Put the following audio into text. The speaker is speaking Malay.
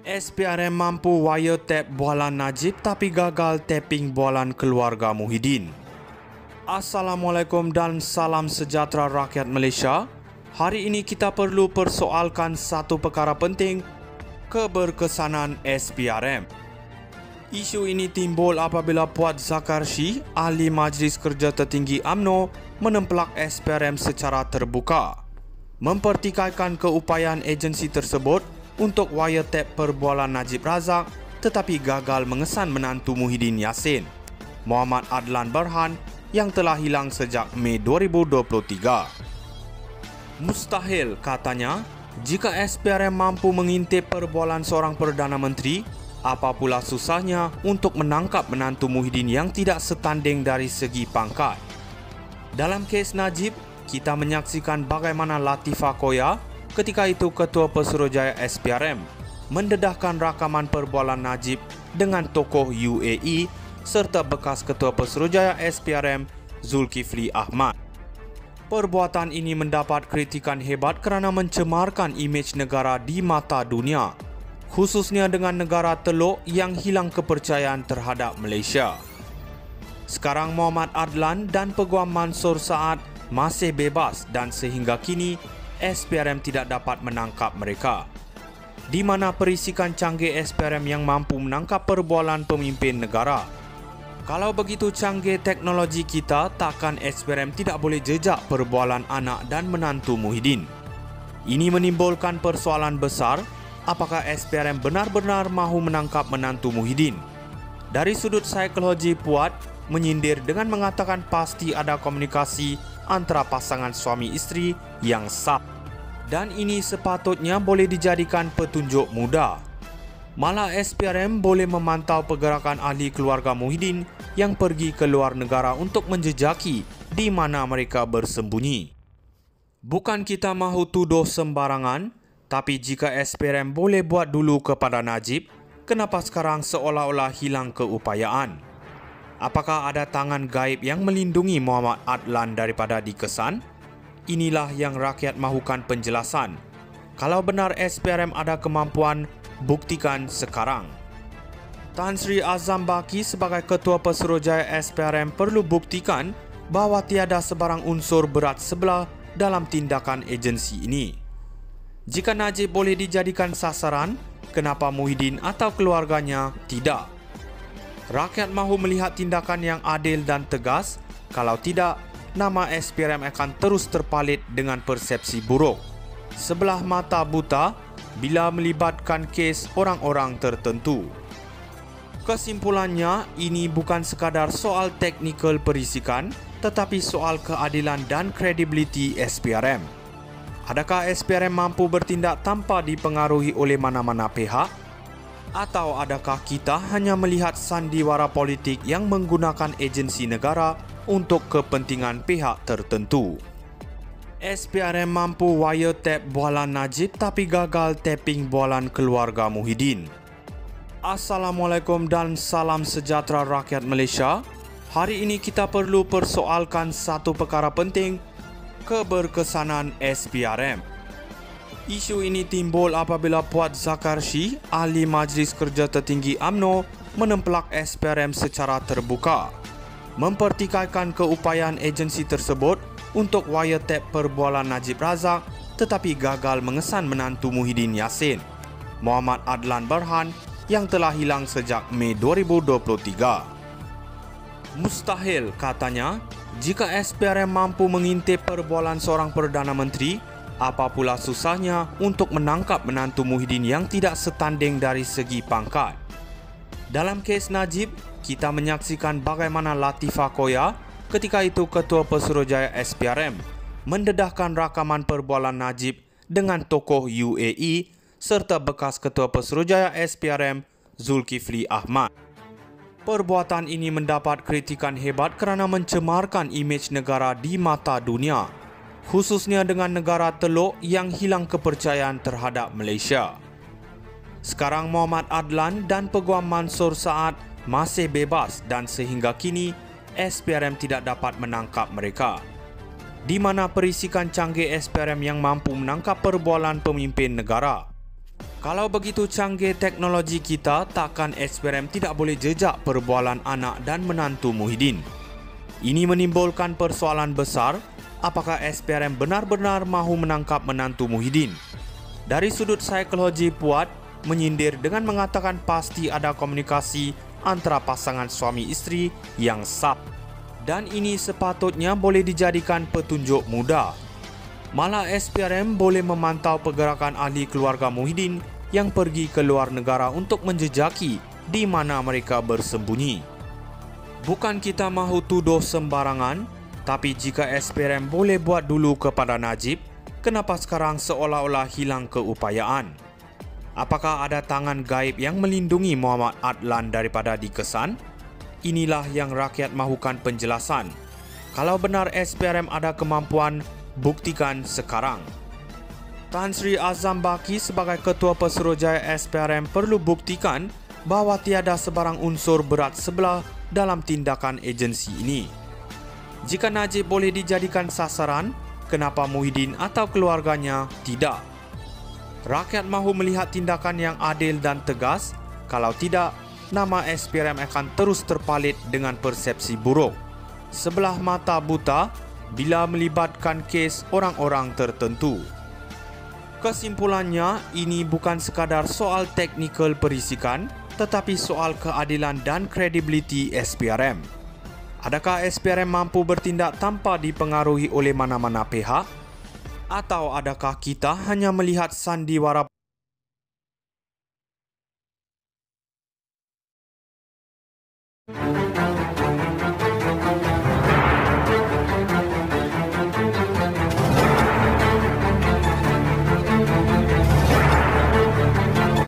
SPRM mampu wiretap bualan Najib tapi gagal tapping bualan keluarga Muhyiddin. Assalamualaikum dan salam sejahtera rakyat Malaysia. Hari ini kita perlu persoalkan satu perkara penting, keberkesanan SPRM. Isu ini timbul apabila Puan Zakarshi, Ahli Majlis Kerja Tertinggi UMNO, menempelak SPRM secara terbuka, mempertikaikan keupayaan agensi tersebut untuk wiretap perbualan Najib Razak tetapi gagal mengesan menantu Muhyiddin Yassin, Muhammad Adlan Berhan, yang telah hilang sejak Mei 2023. Mustahil, katanya, jika SPRM mampu mengintip perbualan seorang Perdana Menteri, apa pula susahnya untuk menangkap menantu Muhyiddin yang tidak setanding dari segi pangkat. Dalam kes Najib, kita menyaksikan bagaimana Latifah Koya, ketika itu Ketua Pesuruhjaya SPRM, mendedahkan rakaman perbualan Najib dengan tokoh UAE serta bekas Ketua Pesuruhjaya SPRM Zulkifli Ahmad. Perbuatan ini mendapat kritikan hebat kerana mencemarkan imej negara di mata dunia, khususnya dengan negara teluk yang hilang kepercayaan terhadap Malaysia. Sekarang Muhammad Adlan dan Peguam Mansur Saad masih bebas dan sehingga kini SPRM tidak dapat menangkap mereka. Di mana perisikan canggih SPRM yang mampu menangkap perbualan pemimpin negara. Kalau begitu canggih teknologi kita, takkan SPRM tidak boleh jejak perbualan anak dan menantu Muhyiddin. Ini menimbulkan persoalan besar, apakah SPRM benar-benar mahu menangkap menantu Muhyiddin? Dari sudut psikologi, Puan menyindir dengan mengatakan pasti ada komunikasi antara pasangan suami isteri yang sah. Dan ini sepatutnya boleh dijadikan petunjuk muda. Malah SPRM boleh memantau pergerakan ahli keluarga Muhyiddin yang pergi ke luar negara untuk menjejaki di mana mereka bersembunyi. Bukan kita mahu tuduh sembarangan, tapi jika SPRM boleh buat dulu kepada Najib, kenapa sekarang seolah-olah hilang keupayaan? Apakah ada tangan gaib yang melindungi Muhammad Adlan daripada dikesan? Inilah yang rakyat mahukan penjelasan. Kalau benar SPRM ada kemampuan, buktikan sekarang. Tan Sri Azam Baki sebagai Ketua Pesuruhjaya SPRM perlu buktikan bahawa tiada sebarang unsur berat sebelah dalam tindakan agensi ini. Jika Najib boleh dijadikan sasaran, kenapa Muhyiddin atau keluarganya tidak? Rakyat mahu melihat tindakan yang adil dan tegas. Kalau tidak, nama SPRM akan terus terpalit dengan persepsi buruk, sebelah mata buta bila melibatkan kes orang-orang tertentu. Kesimpulannya, ini bukan sekadar soal teknikal perisikan, tetapi soal keadilan dan kredibiliti SPRM. Adakah SPRM mampu bertindak tanpa dipengaruhi oleh mana-mana pihak? Atau adakah kita hanya melihat sandiwara politik yang menggunakan agensi negara untuk kepentingan pihak tertentu? SPRM mampu wiretap bualan Najib tapi gagal tapping bualan keluarga Muhyiddin. Assalamualaikum dan salam sejahtera rakyat Malaysia. Hari ini kita perlu persoalkan satu perkara penting, keberkesanan SPRM. Isu ini timbul apabila Puan Zakarshi, Ahli Majlis Kerja Tertinggi UMNO, menempelak SPRM secara terbuka, mempertikaikan keupayaan agensi tersebut untuk wiretap perbualan Najib Razak tetapi gagal mengesan menantu Muhyiddin Yassin, Muhammad Adlan Berhan, yang telah hilang sejak Mei 2023. Mustahil, katanya, jika SPRM mampu mengintip perbualan seorang Perdana Menteri, apa pula susahnya untuk menangkap menantu Muhyiddin yang tidak setanding dari segi pangkat. Dalam kes Najib, kita menyaksikan bagaimana Latifah Koya, ketika itu Ketua Pesuruhjaya SPRM, mendedahkan rakaman perbualan Najib dengan tokoh UAE serta bekas Ketua Pesuruhjaya SPRM Zulkifli Ahmad. Perbuatan ini mendapat kritikan hebat kerana mencemarkan imej negara di mata dunia, khususnya dengan negara teluk yang hilang kepercayaan terhadap Malaysia. Sekarang Muhammad Adlan dan Peguam Mansur Saad masih bebas dan sehingga kini SPRM tidak dapat menangkap mereka. Di mana perisikan canggih SPRM yang mampu menangkap perbualan pemimpin negara. Kalau begitu canggih teknologi kita, takkan SPRM tidak boleh jejak perbualan anak dan menantu Muhyiddin. Ini menimbulkan persoalan besar, apakah SPRM benar-benar mahu menangkap menantu Muhyiddin? Dari sudut psikologi, Puat menyindir dengan mengatakan pasti ada komunikasi antara pasangan suami isteri yang sah. Dan ini sepatutnya boleh dijadikan petunjuk muda. Malah SPRM boleh memantau pergerakan ahli keluarga Muhyiddin yang pergi ke luar negara untuk menjejaki di mana mereka bersembunyi. Bukan kita mahu tuduh sembarangan, tapi jika SPRM boleh buat dulu kepada Najib, kenapa sekarang seolah-olah hilang keupayaan? Apakah ada tangan gaib yang melindungi Muhammad Adlan daripada dikesan? Inilah yang rakyat mahukan penjelasan. Kalau benar SPRM ada kemampuan, buktikan sekarang. Tan Sri Azam Baki sebagai Ketua Pesuruhjaya SPRM perlu buktikan bahawa tiada sebarang unsur berat sebelah dalam tindakan agensi ini. Jika Najib boleh dijadikan sasaran, kenapa Muhyiddin atau keluarganya tidak? Rakyat mahu melihat tindakan yang adil dan tegas. Kalau tidak, nama SPRM akan terus terpalit dengan persepsi buruk. Sebelah mata buta bila melibatkan kes orang-orang tertentu. Kesimpulannya, ini bukan sekadar soal teknikal perisikan, tetapi soal keadilan dan kredibiliti SPRM. Adakah SPRM mampu bertindak tanpa dipengaruhi oleh mana-mana pihak? Atau adakah kita hanya melihat sandiwara